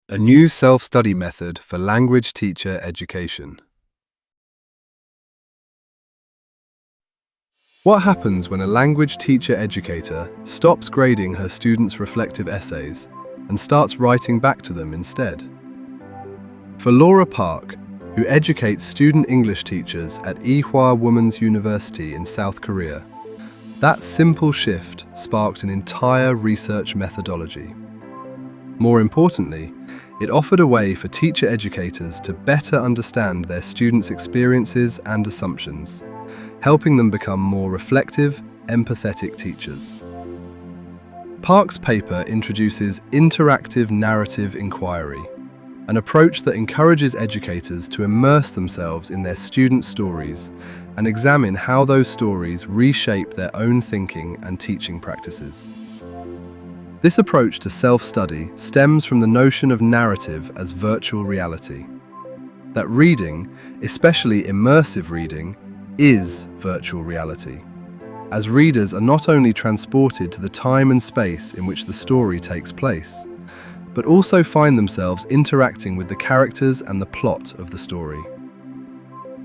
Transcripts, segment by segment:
A new self-study method for language teacher education. What happens when a language teacher educator stops grading her students' reflective essays and starts writing back to them instead? For Laura Park, who educates student English teachers at Ewha Womans University in South Korea, that simple shift sparked an entire research methodology. More importantly, it offered a way for teacher educators to better understand their students' experiences and assumptions, helping them become more reflective, empathetic teachers. Park's paper introduces interactive narrative inquiry, an approach that encourages educators to immerse themselves in their students' stories and examine how those stories reshape their own thinking and teaching practices. This approach to self-study stems from the notion of narrative as virtual reality. That reading, especially immersive reading, is virtual reality, as readers are not only transported to the time and space in which the story takes place, but also find themselves interacting with the characters and the plot of the story.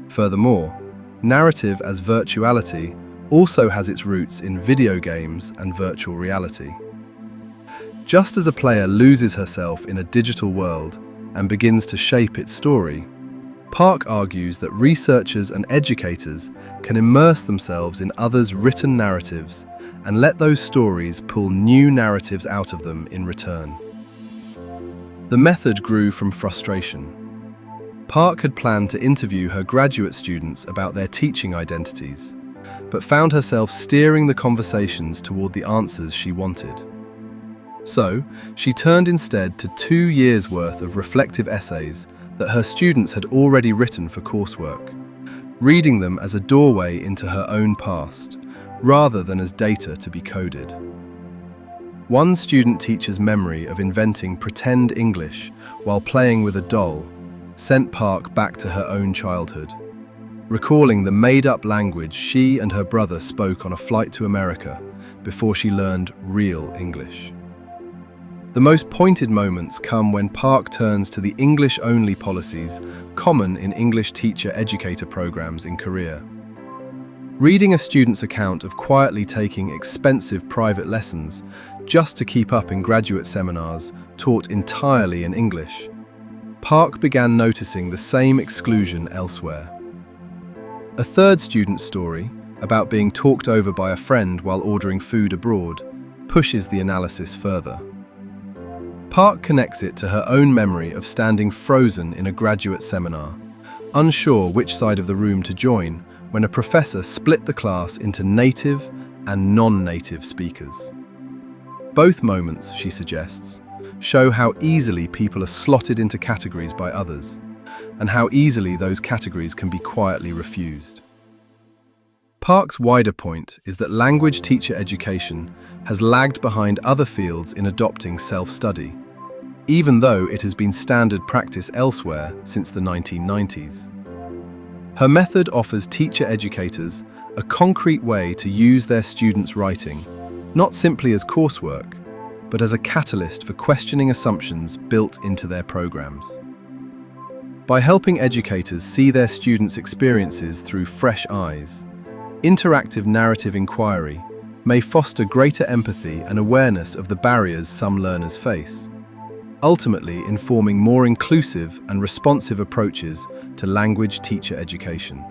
Furthermore, narrative as virtuality also has its roots in video games and virtual reality. Just as a player loses herself in a digital world and begins to shape its story, Park argues that researchers and educators can immerse themselves in others' written narratives and let those stories pull new narratives out of them in return. The method grew from frustration. Park had planned to interview her graduate students about their teaching identities, but found herself steering the conversations toward the answers she wanted. So, she turned instead to 2 years' worth of reflective essays that her students had already written for coursework, reading them as a doorway into her own past, rather than as data to be coded. One student teacher's memory of inventing pretend English while playing with a doll sent Park back to her own childhood, recalling the made-up language she and her brother spoke on a flight to America before she learned real English. The most pointed moments come when Park turns to the English-only policies common in English teacher-educator programs in Korea. Reading a student's account of quietly taking expensive private lessons just to keep up in graduate seminars taught entirely in English, Park began noticing the same exclusion elsewhere. A third student's story, about being talked over by a friend while ordering food abroad, pushes the analysis further. Park connects it to her own memory of standing frozen in a graduate seminar, unsure which side of the room to join when a professor split the class into native and non-native speakers. Both moments, she suggests, show how easily people are slotted into categories by others, and how easily those categories can be quietly refused. Park's wider point is that language teacher education has lagged behind other fields in adopting self-study, even though it has been standard practice elsewhere since the 1990s. Her method offers teacher educators a concrete way to use their students' writing, not simply as coursework, but as a catalyst for questioning assumptions built into their programs. By helping educators see their students' experiences through fresh eyes, interactive narrative inquiry may foster greater empathy and awareness of the barriers some learners face, ultimately informing more inclusive and responsive approaches to language teacher education.